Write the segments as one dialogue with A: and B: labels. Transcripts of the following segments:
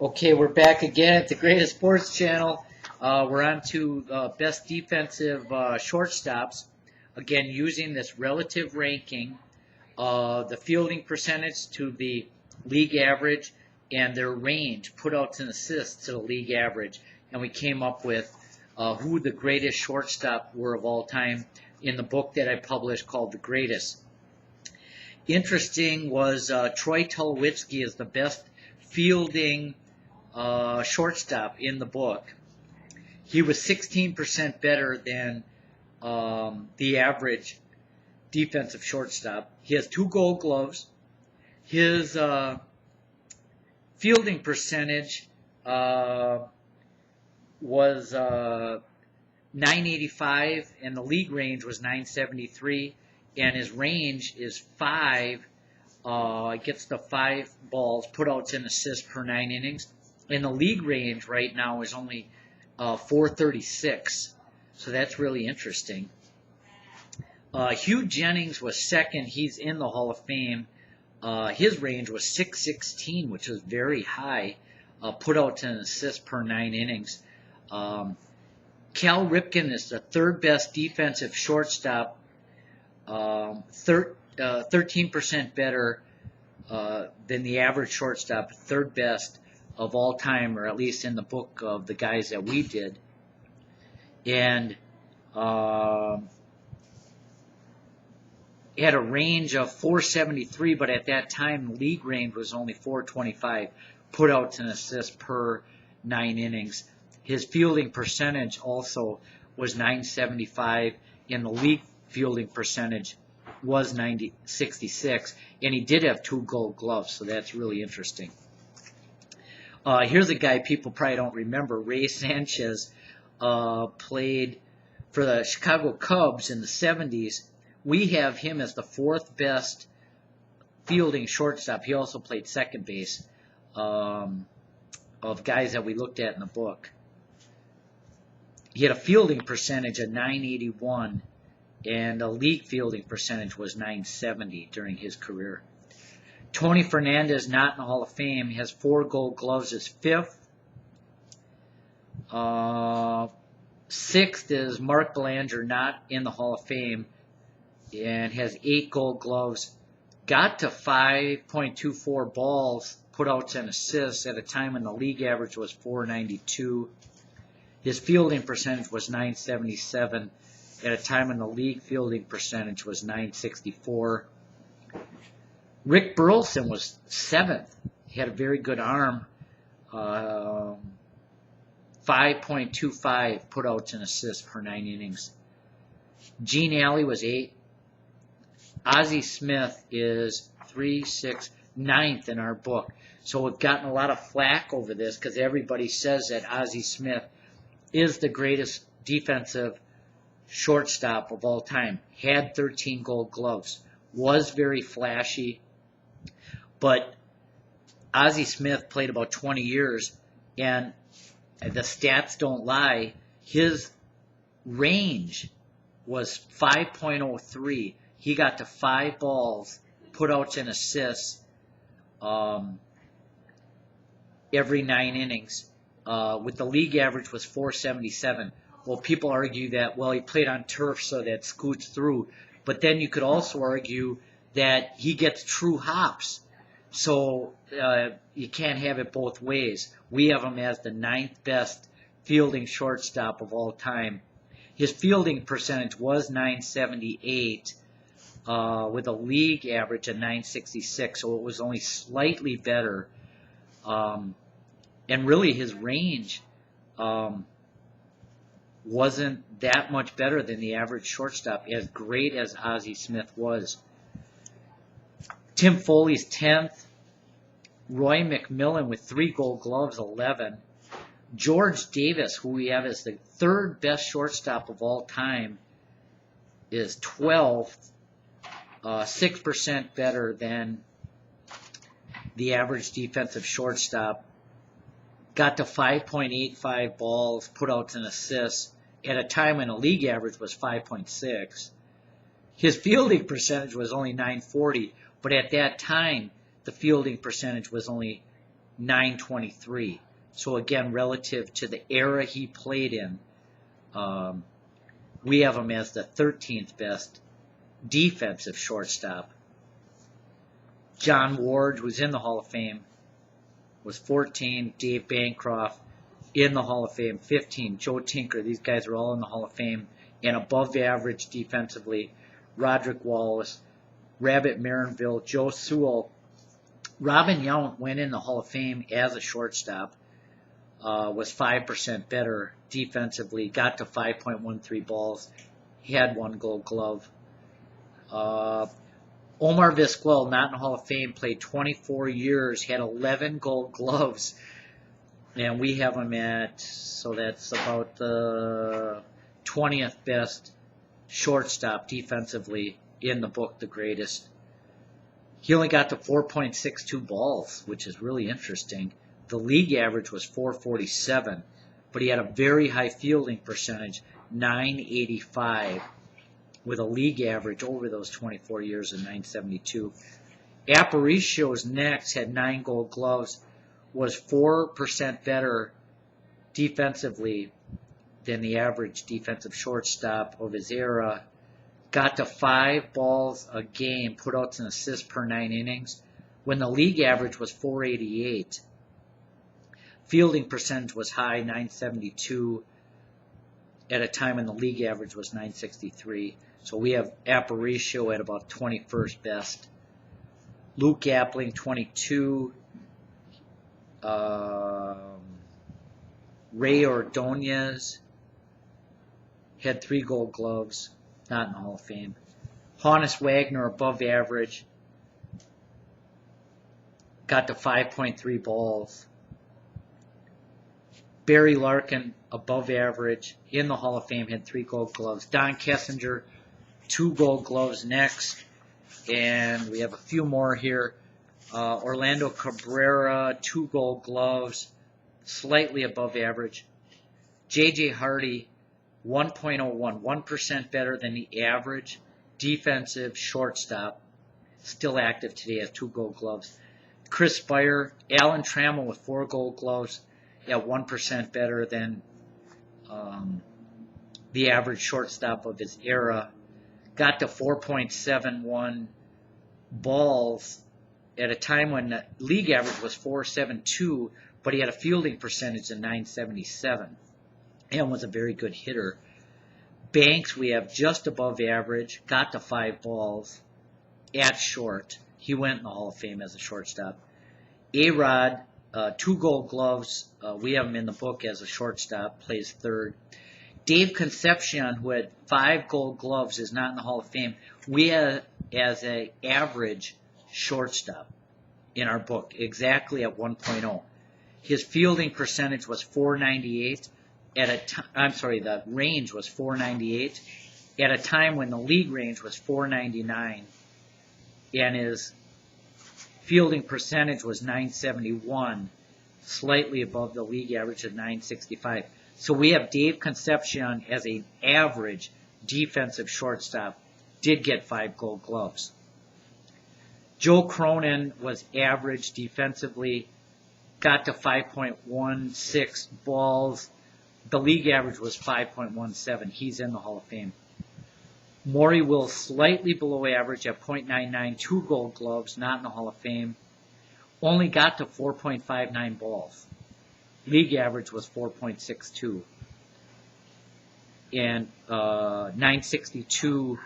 A: Okay, we're back again at the Greatest Sports Channel. We're on to best defensive shortstops. Again, using this relative ranking, the fielding percentage to the league average, and their range, putouts and assists to the league average. And we came up with who the greatest shortstop were of all time in the book that I published called The Greatest. Interesting was Troy Tulowitzki is the best fielding shortstop in the book. He was 16% better than the average defensive shortstop. He has 2 Gold Gloves. His fielding percentage was 985, and the league range was 973, and his range is 5. Gets the 5 balls, putouts and assists per 9 innings. And the league range right now is only 436, so that's really interesting. Hugh Jennings was second. He's in the Hall of Fame. His range was 616, which was very high, putouts and assists per 9 innings. Cal Ripken is the third best defensive shortstop, 13% better than the average shortstop, third best of all time, or at least in the book of the guys that we did. And had a range of 473, but at that time the league range was only 425 putouts and assists per 9 innings. His fielding percentage also was 975, and the league fielding percentage was 66, and he did have 2 Gold Gloves, so that's really interesting. Here's a guy people probably don't remember. Ray Sanchez played for the Chicago Cubs in the 70s. We have him as the 4th best fielding shortstop. He also played second base of guys that we looked at in the book. He had a fielding percentage of 981, and the league fielding percentage was 970 during his career. Tony Fernandez, not in the Hall of Fame, has 4 Gold Gloves as 5th. 6th is Mark Belanger, not in the Hall of Fame, and has 8 Gold Gloves. Got to 5.24 balls, putouts and assists at a time when the league average was 492. His fielding percentage was 977 at a time when the league fielding percentage was 964. Rick Burleson was 7th. He had a very good arm, 5.25 putouts and assists per 9 innings. Gene Alley was 8th. Ozzie Smith is 9th in our book. So we've gotten a lot of flack over this because everybody says that Ozzie Smith is the greatest defensive shortstop of all time. Had 13 Gold Gloves. Was very flashy. But Ozzie Smith played about 20 years, and the stats don't lie. His range was 5.03. He got to 5 balls, putouts and assists every 9 innings. With the league average was 477. Well, people argue that, well, he played on turf, so that scoots through. But then you could also argue that he gets true hops. So you can't have it both ways. We have him as the 9th best fielding shortstop of all time. His fielding percentage was 978 with a league average of 966, so it was only slightly better. And really his range wasn't that much better than the average shortstop, as great as Ozzie Smith was. Tim Foley's 10th. Roy McMillan with 3 Gold Gloves, 11. George Davis, who we have as the 3rd best shortstop of all time, is 12th, 6% better than the average defensive shortstop. Got to 5.85 balls, putouts and assists, at a time when the league average was 5.6. His fielding percentage was only 940, but at that time, the fielding percentage was only 923. So again, relative to the era he played in, we have him as the 13th best defensive shortstop. John Ward, who's in the Hall of Fame, was 14. Dave Bancroft in the Hall of Fame, 15. Joe Tinker, these guys are all in the Hall of Fame and above average defensively. Roderick Wallace, Rabbit Marinville, Joe Sewell. Robin Yount went in the Hall of Fame as a shortstop, was 5% better defensively, got to 5.13 balls, he had 1 Gold Glove. Omar Vizquel, not in the Hall of Fame, played 24 years, had 11 Gold Gloves, and we have him at, so that's about the 20th best shortstop defensively in the book, The Greatest. He only got to 4.62 balls, which is really interesting. The league average was 447, but he had a very high fielding percentage, 985, with a league average over those 24 years of 972. Aparicio's next, had 9 Gold Gloves, was 4% better defensively than the average defensive shortstop of his era. Got to 5 balls a game, put outs and assists per 9 innings, when the league average was 488. Fielding percentage was high, 972, at a time when the league average was 963. So we have Aparicio at about 21st best. Luke Appling, 22. Ray Ordonez had 3 Gold Gloves, not in the Hall of Fame. Honus Wagner, above average, got to 5.3 balls. Barry Larkin, above average, in the Hall of Fame, had 3 Gold Gloves. Don Kessinger, 2 Gold Gloves next. And we have a few more here. Orlando Cabrera, 2 Gold Gloves, slightly above average. J.J. Hardy, 1.01, 1% better than the average defensive shortstop, still active today, has 2 Gold Gloves. Chris Spire, Alan Trammell with 4 Gold Gloves, at 1% better than the average shortstop of his era. Got to 4.71 balls at a time when the league average was 4.72, but he had a fielding percentage of 977 and was a very good hitter. Banks, we have just above average, got to 5 balls at short. He went in the Hall of Fame as a shortstop. A-Rod, 2 Gold Gloves. We have him in the book as a shortstop, plays 3rd. Dave Concepcion, who had 5 Gold Gloves, is not in the Hall of Fame. We have as an average shortstop in our book, exactly at 1.0. His fielding percentage was 498. The range was 498 at a time when the league range was 499, and his fielding percentage was 971, slightly above the league average of 965. So we have Dave Concepcion as an average defensive shortstop, did get 5 Gold Gloves. Joe Cronin was average defensively, got to 5.16 balls. The league average was 5.17. He's in the Hall of Fame. Maury Wills, slightly below average at .99, 2 Gold Gloves, not in the Hall of Fame. Only got to 4.59 balls. League average was 4.62. And 962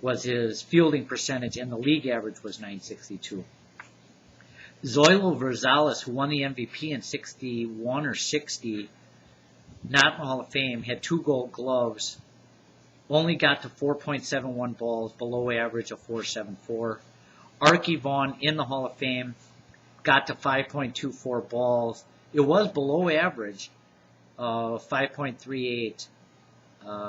A: was his fielding percentage, and the league average was 962. Zoilo Rosales, who won the MVP in 61 or 60, not in the Hall of Fame, had 2 Gold Gloves, only got to 4.71 balls, below average of 4.74. Archie Vaughn in the Hall of Fame, got to 5.24 balls. It was below average, 5.38.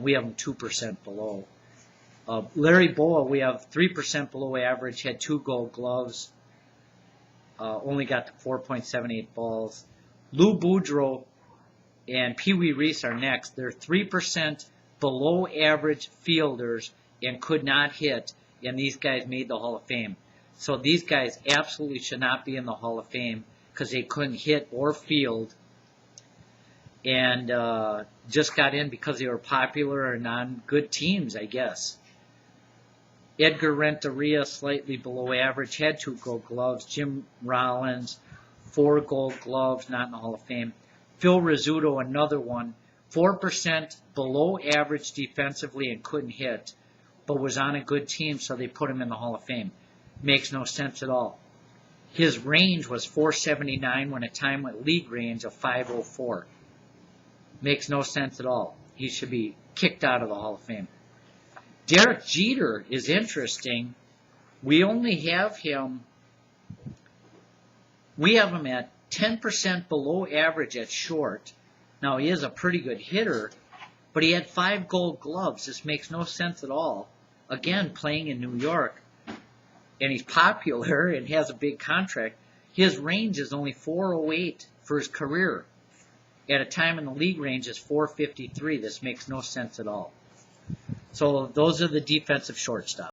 A: We have him 2% below. Larry Boa, we have 3% below average, had 2 Gold Gloves, only got to 4.78 balls. Lou Boudreau and Pee Wee Reese are next. They're 3% below average fielders and could not hit, and these guys made the Hall of Fame. So these guys absolutely should not be in the Hall of Fame because they couldn't hit or field, and just got in because they were popular and on good teams, I guess. Edgar Renteria, slightly below average, had 2 Gold Gloves. Jim Rollins, 4 Gold Gloves, not in the Hall of Fame. Phil Rizzuto, another one, 4% below average defensively and couldn't hit, but was on a good team, so they put him in the Hall of Fame. Makes no sense at all. His range was 479 when a time went league range of 504. Makes no sense at all. He should be kicked out of the Hall of Fame. Derek Jeter is interesting. We only have him, at 10% below average at short. Now, he is a pretty good hitter, but he had 5 Gold Gloves. This makes no sense at all. Again, playing in New York, and he's popular and has a big contract. His range is only 408 for his career. At a time in the league range is 453. This makes no sense at all. So those are the defensive shortstops.